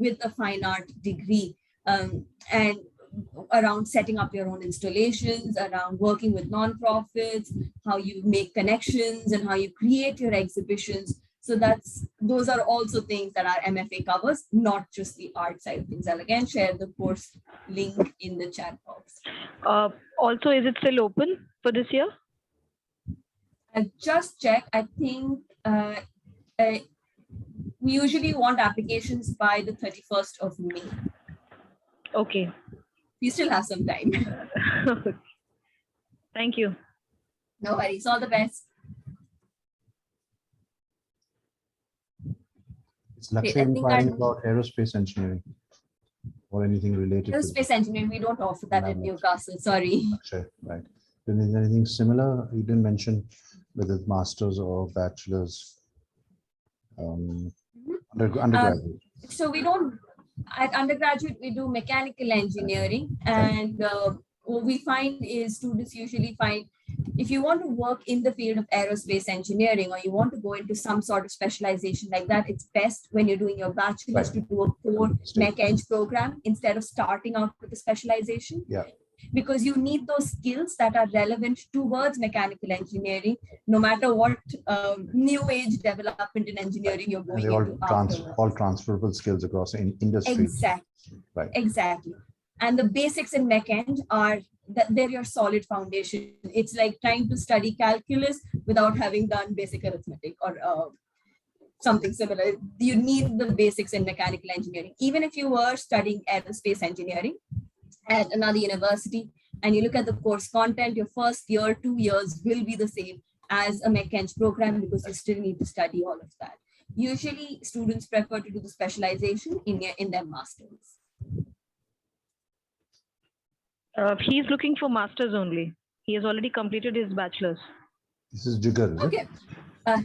with a fine art degree, and around setting up your own installations, around working with nonprofits, how you make connections and how you create your exhibitions. So those are also things that our MFA covers, not just the art side of things. I'll again share the course link in the chat box. Also, is it still open for this year? I just check. I think we usually want applications by the 31st of May. Okay. We still have some time. Thank you. No worries. All the best. It's Lakshya inquiring about aerospace engineering or anything related Aerospace engineering, we don't offer that in Newcastle. Sorry. Lakshya, right. Is there anything similar? You didn't mention whether it's masters or bachelor's, undergraduate. So we don't, at undergraduate, we do mechanical engineering, and what we find is students usually find if you want to work in the field of aerospace engineering, or you want to go into some sort of specialization like that, it's best when you're doing your bachelor's to do a core mech eng program instead of starting out with a specialization. Yeah. Because you need those skills that are relevant towards mechanical engineering, no matter what new age development in engineering you're going into. All transferable skills across industry. Exactly. Right. Exactly. And the basics in mech eng are that they're your solid foundation. It's like trying to study calculus without having done basic arithmetic or something similar. You need the basics in mechanical engineering. Even if you were studying aerospace engineering at another university and you look at the course content, your first year, 2 years will be the same as a mech eng program because you still need to study all of that. Usually students prefer to do the specialization in their masters. He's looking for masters only. He has already completed his bachelor's. This is Jigar, is it? Okay.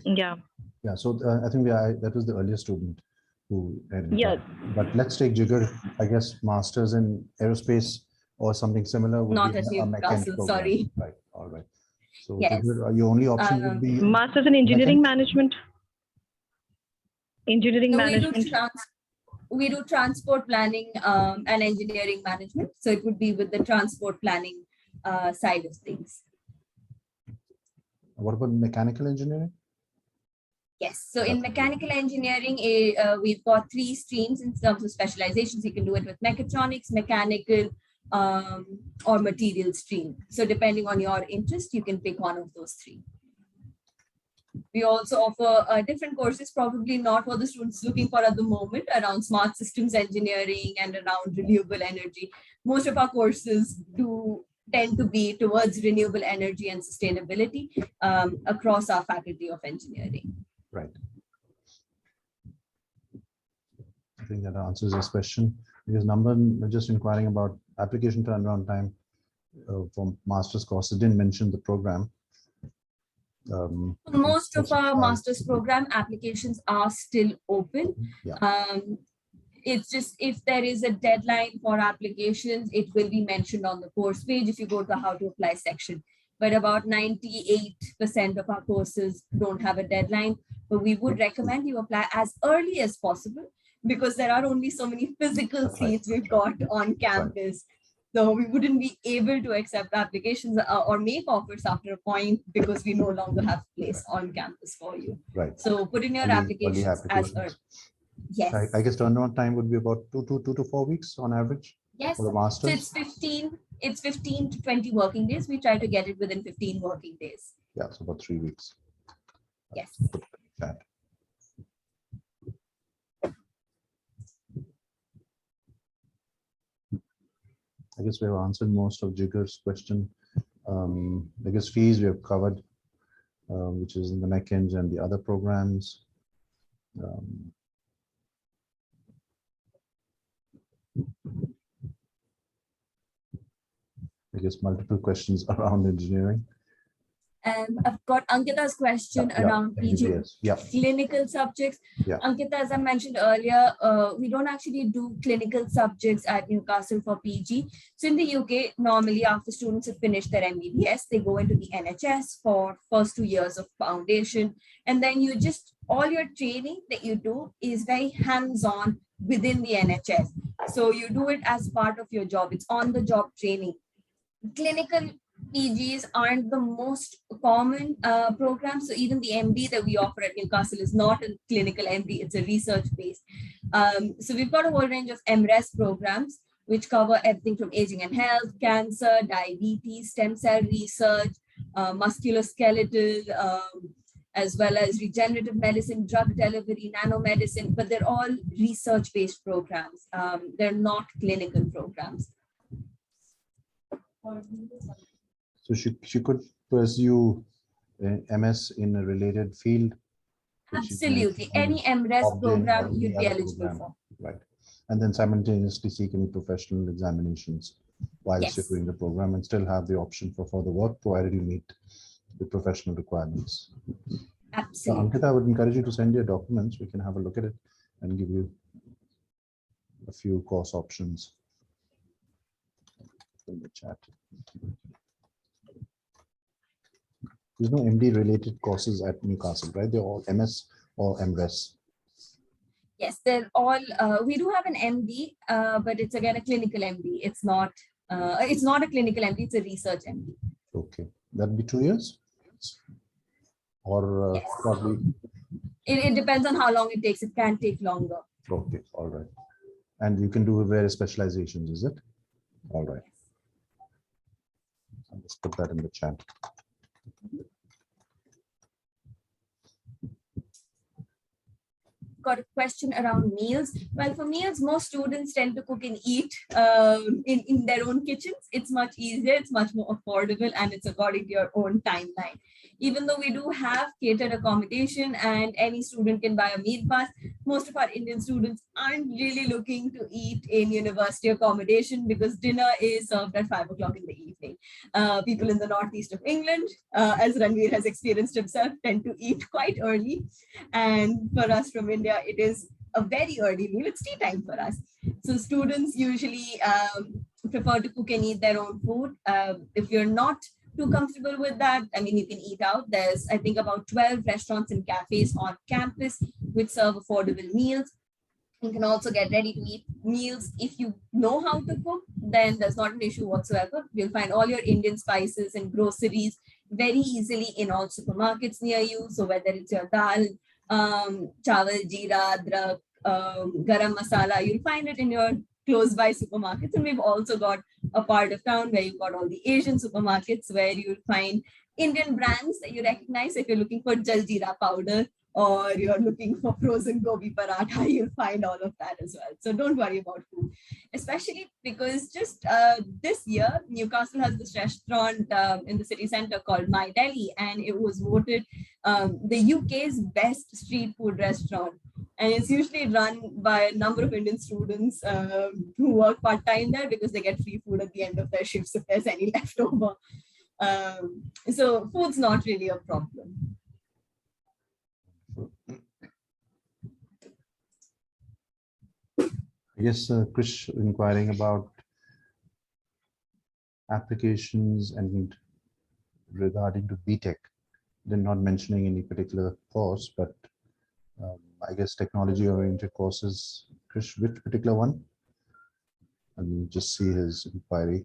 Yeah. Yeah, so I think that was the earliest student who entered. Yeah. But let's take Jigar, I guess, masters in aerospace or something similar would Not be at a mechanic Newcastle, program. sorry. Right, all right. So Yes. Jigar, your only option would be Masters in engineering management. Engineering No, management. we do transport planning and engineering management. So it would be with the transport planning side of things. What about mechanical engineering? Yes. So in mechanical engineering, we've got 3 streams in terms of specializations. You can do it with mechatronics, mechanical, or material stream. So depending on your interest, you can pick one of those 3. We also offer different courses, probably not for the students looking for at the moment, around smart systems engineering and around renewable energy. Most of our courses do tend to be towards renewable energy and sustainability across our faculty of engineering. Right. I think that answers this question, because Namban just inquiring about application turnaround time for master's courses, didn't mention the program. Most of our master's program applications are still open. Yeah. It's just if there is a deadline for applications, it will be mentioned on the course page if you go to the how to apply section. But about 98% of our courses don't have a deadline. But we would recommend you apply as early as possible, because there are only so many physical seats we've got on campus. So we wouldn't be able to accept applications or make offers after a point, because we no longer have place on campus for you. Right. So put in your applications as early. Yes. I guess turnaround time would be about 2 to 4 weeks on average. Yes. For the masters. So it's 15 to 20 working days. We try to get it within 15 working days. Yeah, so about 3 weeks. Yes. That. I guess we have answered most of Jigar's question. I guess fees we have covered, which is in the MECENG and the other programs. I guess multiple questions around engineering. I've got Ankita's question around PG clinical subjects. Yeah. Ankita, as I mentioned earlier, we don't actually do clinical subjects at Newcastle for PG. So in the UK, normally after students have finished their MBBS, they go into the NHS for first 2 years of foundation. And then you just, all your training that you do is very hands-on within the NHS. So you do it as part of your job. It's on the job training. Clinical PGs aren't the most common program. So even the MD that we offer at Newcastle is not a clinical MD, it's a research based. So we've got a whole range of MRES programs, which cover everything from aging and health, cancer, diabetes, stem cell research, musculoskeletal, as well as regenerative medicine, drug delivery, nanomedicine, but they're all research based programs. They're not clinical programs. So she could pursue MS in a related field. Absolutely. Any MRES program you'd be eligible for. Right. And then simultaneously seek any professional examinations whilst you're doing the program, and still have the option for further work, provided you meet the professional requirements. Absolutely. So Ankita, I would encourage you to send your documents. We can have a look at it and give you a few course options in the chat. There's no MD related courses at Newcastle, right? They're all MS or MRES. Yes, they're all, we do have an MD, but it's again a clinical MD. It's not a clinical MD, it's a research MD. Okay, that'd be 2 years? Or yes. probably? It depends on how long it takes. It can take longer. Okay, all right. And you can do various specializations, is it? All right. I'll just put that in the chat. got a question around meals. Well, for meals, most students tend to cook and eat in their own kitchens. It's much easier, it's much more affordable, and it's according to your own timeline. Even though we do have catered accommodation and any student can buy a meal pass, most of our Indian students aren't really looking to eat in university accommodation because dinner is served at 5 o'clock in the evening. People in the northeast of England, as Ranveer has experienced himself, tend to eat quite early. And for us from India, it is a very early meal. It's tea time for us. So students usually prefer to cook and eat their own food. If you're not too comfortable with that, I mean, you can eat out. There's, I think, about 12 restaurants and cafes on campus which serve affordable meals. You can also get ready to eat meals. If you know how to cook, then there's not an issue whatsoever. You'll find all your Indian spices and groceries very easily in all supermarkets near you. So whether it's your dal, chawal, jeera, adrak, garam masala, you'll find it in your close by supermarkets. And we've also got a part of town where you've got all the Asian supermarkets where you'll find Indian brands that you recognize. If you're looking for jaljeera powder or you're looking for frozen gobi paratha, you'll find all of that as well. So don't worry about food, especially because just this year, Newcastle has this restaurant in the city center called My Delhi, and it was voted the UK's best street food restaurant. And it's usually run by a number of Indian students who work part-time there because they get free food at the end of their shifts if there's any left over. So food's not really a problem. I guess Krish inquiring about applications and regarding to BTech. They're not mentioning any particular course, but I guess technology-oriented courses. Krish, which particular one? Let me just see his inquiry.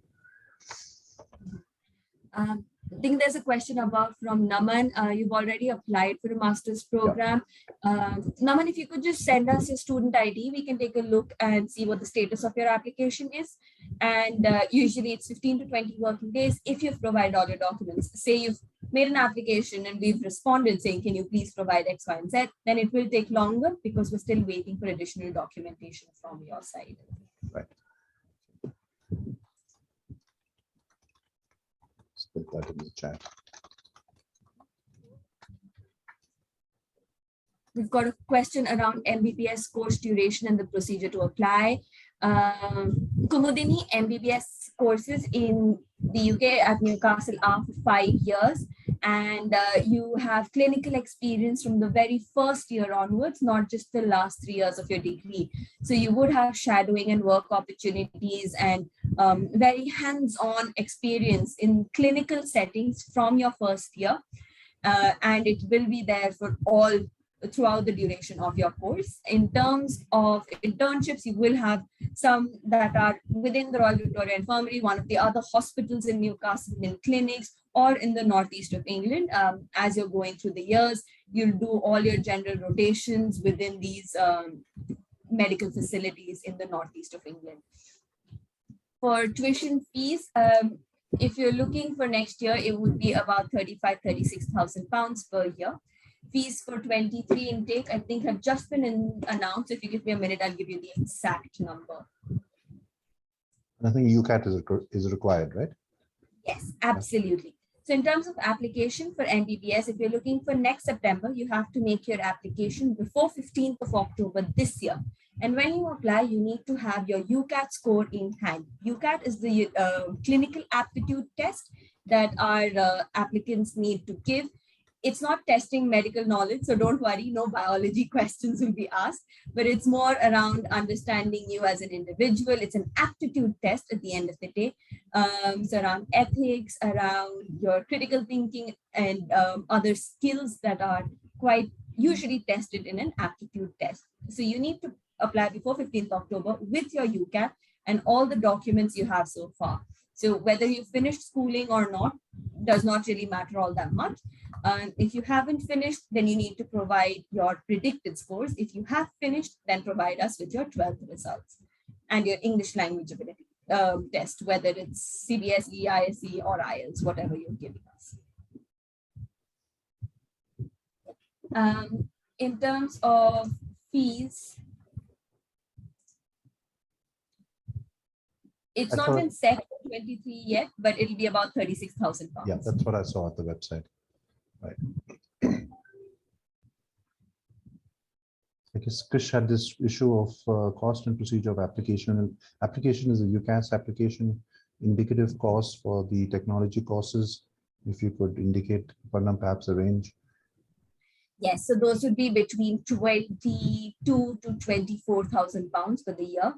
I think there's a question about from Naman. You've already applied for a master's program. Naman, if you could just send us your student ID, we can take a look and see what the status of your application is. And usually it's 15 to 20 working days if you've provided all your documents. Say you've made an application and we've responded saying, can you please provide X, Y, and Z? Then it will take longer because we're still waiting for additional documentation from your side. Right. Put that in the chat. We've got a question around MBBS course duration and the procedure to apply. Kumudini, MBBS courses in the UK at Newcastle are for 5 years, and you have clinical experience from the very first year onwards, not just the last 3 years of your degree. So you would have shadowing and work opportunities and very hands-on experience in clinical settings from your first year, and it will be there for all throughout the duration of your course. In terms of internships, you will have some that are within the Royal Victoria Infirmary, one of the other hospitals in Newcastle, in clinics, or in the northeast of England. As you're going through the years, you'll do all your general rotations within these medical facilities in the northeast of England. For tuition fees, if you're looking for next year, it would be about 36,000 pounds per year. Fees for 23 intake, I think, have just been announced. If you give me a minute, I'll give you the exact number. I think UCAT is required, right? Yes, absolutely. So in terms of application for MBBS, if you're looking for next September, you have to make your application before 15th of October this year. And when you apply, you need to have your UCAT score in hand. UCAT is the clinical aptitude test that our applicants need to give. It's not testing medical knowledge, so don't worry, no biology questions will be asked, but it's more around understanding you as an individual. It's an aptitude test at the end of the day. So around ethics, around your critical thinking, and other skills that are quite usually tested in an aptitude test. So you need to apply before 15th October with your UCAT and all the documents you have so far. So whether you finished schooling or not does not really matter all that much. If you haven't finished, then you need to provide your predicted scores. If you have finished, then provide us with your 12th results and your English language ability test, whether it's CBSE, ISE, or IELTS, whatever you're giving us. In terms of fees, it's I not thought- been set for 23 yet, but it'll be about 36,000 pounds. Yeah, that's what I saw at the website. Right. I guess Krish had this issue of cost and procedure of application. And application is a UCAS application, indicative cost for the technology courses. If you could indicate, Parnam, perhaps a range. Yes, so those would be between 22 to 24,000 pounds for the year.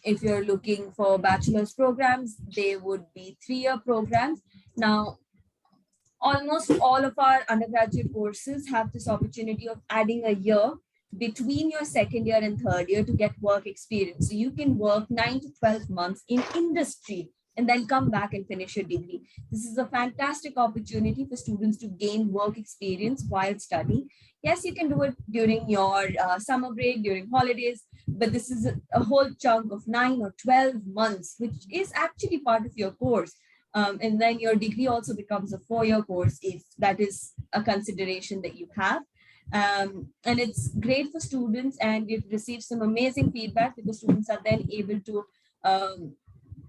If you're looking for bachelor's programs, they would be 3-year programs. Now, almost all of our undergraduate courses have this opportunity of adding a year between your second year and third year to get work experience. So you can work 9 to 12 months in industry and then come back and finish your degree. This is a fantastic opportunity for students to gain work experience while studying. Yes, you can do it during your summer break, during holidays, but this is a whole chunk of 9 or 12 months, which is actually part of your course. And then your degree also becomes a 4-year course if that is a consideration that you have. And it's great for students, and we've received some amazing feedback because students are then able to,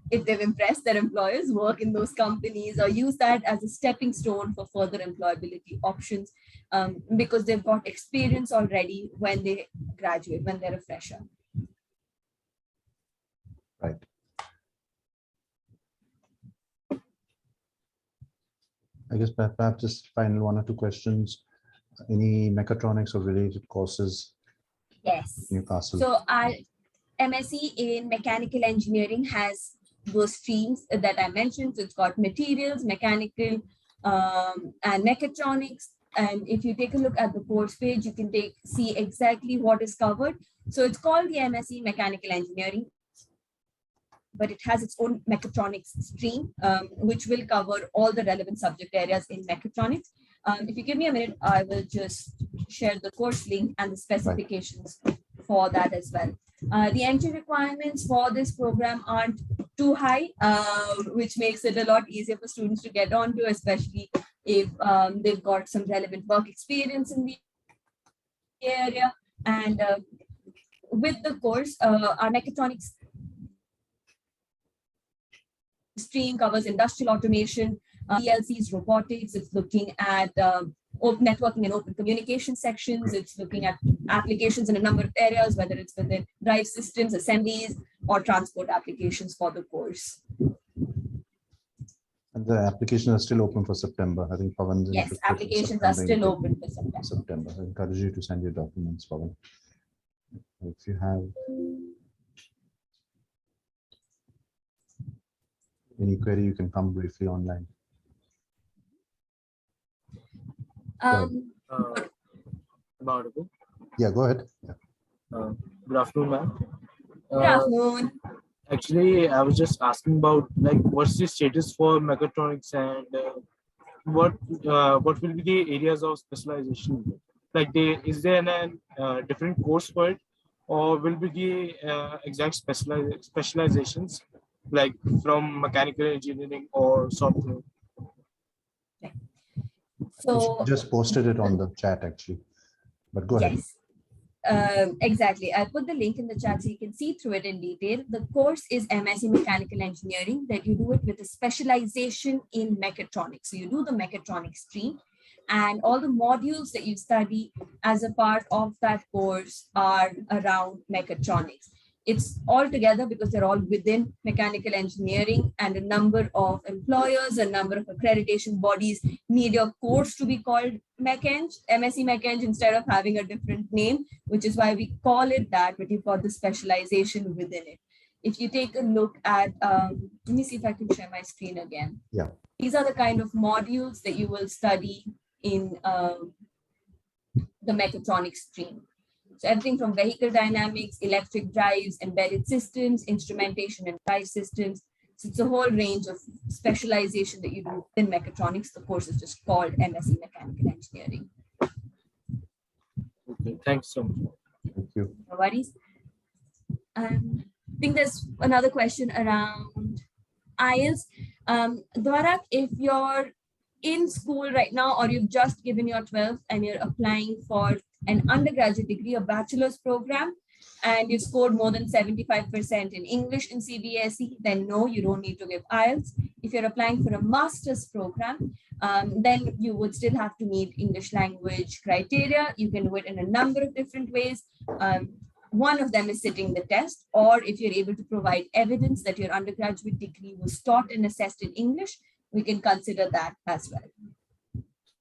if they've impressed their employers, work in those companies or use that as a stepping stone for further employability options, because they've got experience already when they graduate, when they're a fresher. Right. I guess perhaps just final 1 or 2 questions. Any mechatronics or related courses? Yes. Newcastle. So our MSc in mechanical engineering has those streams that I mentioned. So it's got materials, mechanical, and mechatronics. And if you take a look at the course page, you can see exactly what is covered. So it's called the MSc Mechanical Engineering, but it has its own mechatronics stream, which will cover all the relevant subject areas in mechatronics. If you give me a minute, I will just share the course link and the specifications for that as well. The entry requirements for this program aren't too high, which makes it a lot easier for students to get onto, especially if they've got some relevant work experience in the area. And with the course, our mechatronics stream covers industrial automation, PLCs, robotics. It's looking at open networking and open communication sections. It's looking at applications in a number of areas, whether it's within drive systems, assemblies, or transport applications for the course. And the applications are still open for September. I think Pawan. Yes, applications are still open for September. I encourage you to send your documents, Pawan. If you have any query, you can come briefly online. Am I audible? Yeah, go ahead. Yeah. Good afternoon, ma'am. Good afternoon. Actually, I was just asking about what's the status for mechatronics and what will be the areas of specialization? Is there a different course for it, or will be the exact specializations like from mechanical engineering or software? So just posted it on the chat actually, but go ahead. Yes, exactly. I'll put the link in the chat so you can see through it in detail. The course is MSc Mechanical Engineering, that you do it with a specialization in mechatronics. So you do the mechatronics stream, and all the modules that you study as a part of that course are around mechatronics. It's all together because they're all within mechanical engineering, and a number of employers, a number of accreditation bodies need your course to be called MSc MechEng, instead of having a different name, which is why we call it that, but you've got the specialization within it. If you take a look at, let me see if I can share my screen again. Yeah. These are the kind of modules that you will study in the mechatronics stream. So everything from vehicle dynamics, electric drives, embedded systems, instrumentation and drive systems. So it's a whole range of specialization that you do in mechatronics. The course is just called MSc Mechanical Engineering. Okay, thanks so much. Thank you. No worries. I think there's another question around IELTS. Dwarak, if you're in school right now, or you've just given your 12th and you're applying for an undergraduate degree, a bachelor's program, and you scored more than 75% in English in CBSE, then no, you don't need to give IELTS. If you're applying for a master's program, then you would still have to meet English language criteria. You can do it in a number of different ways. One of them is sitting the test, or if you're able to provide evidence that your undergraduate degree was taught and assessed in English, we can consider that as well.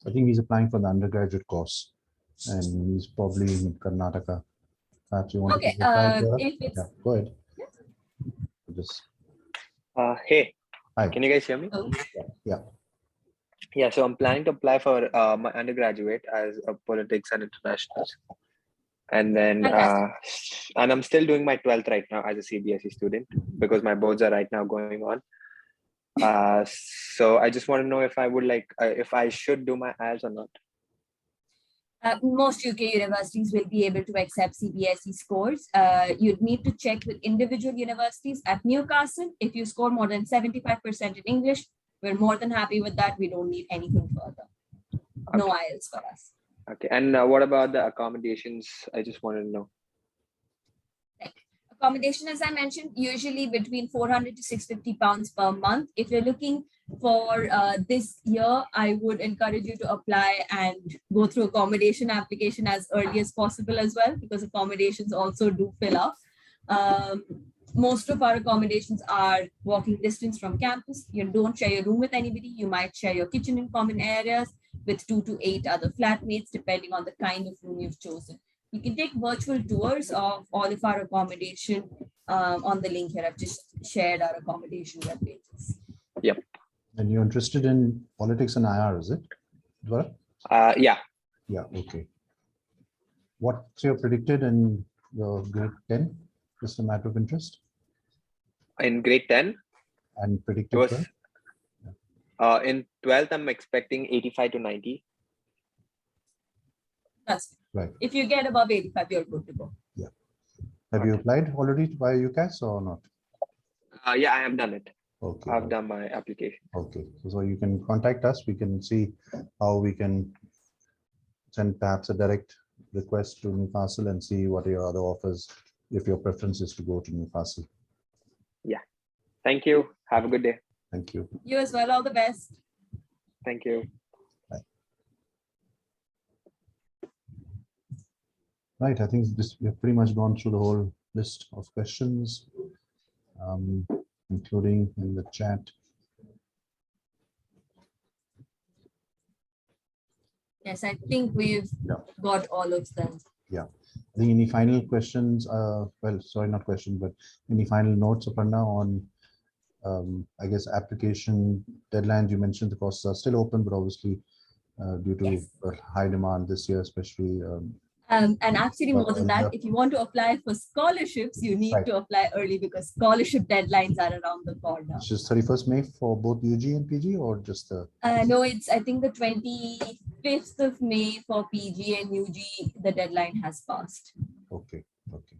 I think he's applying for the undergraduate course, and he's probably in Karnataka. You want Okay, to reply to that? if it's... Yeah, go ahead. Just, Hey, hi. can you guys hear me? Oh, Yeah. Yeah, so I'm planning to apply for my undergraduate as a politics and internationals. And then, and I'm still doing my 12th right now as a CBSE student because my boards are right now going on. So I just want to know if I would if I should do my IELTS or not. Most UK universities will be able to accept CBSE scores. You'd need to check with individual universities. At Newcastle, if you score more than 75% in English, we're more than happy with that. We don't need anything further. Okay. No IELTS for us. Okay, and what about the accommodations? I just wanted to know. Accommodation, as I mentioned, usually between 400 to 650 pounds per month. If you're looking for this year, I would encourage you to apply and go through accommodation application as early as possible as well, because accommodations also do fill up. Most of our accommodations are walking distance from campus. You don't share your room with anybody. You might share your kitchen in common areas with 2 to 8 other flatmates, depending on the kind of room you've chosen. You can take virtual tours of all of our accommodation on the link here. I've just shared our accommodation web pages. Yep. And you're interested in politics and IR, is it? Dwara? Yeah. Yeah, okay. What's your predicted in your grade 10? Just a matter of interest. In grade 10? And predicted was, in 12th, I'm expecting 85 to 90. That's right. If you get above 85, you're good to go. Yeah. Have you applied already by UCAS or not? Yeah, I have done it. Okay. I've done my application. Okay. So you can contact us. We can see how we can send perhaps a direct request to Newcastle and see what are your other offers if your preference is to go to Newcastle. Yeah. Thank you. Have a good day. Thank you. You as well. All the best. Thank you. Bye. Right. I think we have pretty much gone through the whole list of questions, including in the chat. Yes, I think we've got all of them. Yeah. I think any final questions, well, sorry, not question, but any final notes, Aparna, on, I guess, application deadlines? You mentioned the courses are still open, but obviously due to high demand this year, especially. And actually more than that, if you want to apply for scholarships, you need to apply early because scholarship deadlines are around the corner. It's just 31st May for both UG and PG, or just the? No, it's I think the 25th of May for PG and UG, the deadline has passed. Okay, okay.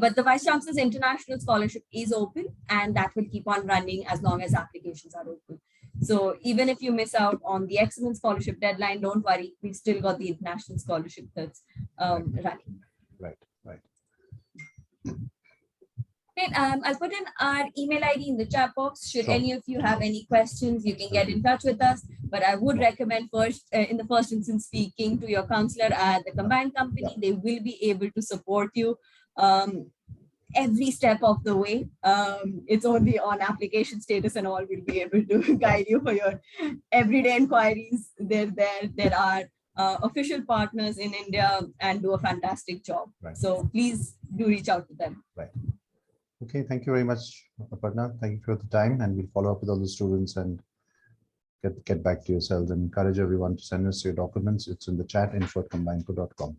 But the Vice Chancellor's International Scholarship is open and that will keep on running as long as applications are open. So even if you miss out on the Excellence Scholarship deadline, don't worry, we've still got the International Scholarship that's running. Right, right. Great. I'll put in our email ID in the chat box. Should any of you have any questions, you can get in touch with us. But I would recommend first, in the first instance, speaking to your counselor at the combined company. They will be able to support you every step of the way. It's only on application status and all we'll be able to guide you for your everyday inquiries. They're there. There are official partners in India and do a fantastic job. Right. So please do reach out to them. Right. Okay, thank you very much, Aparna. Thank you for the time, and we'll follow up with all the students and get back to yourselves and encourage everyone to send us your documents. It's in the chat info@combinedco.com.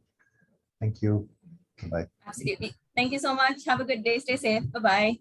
Thank you. Bye. Absolutely. Thank you so much. Have a good day. Stay safe. Bye-bye.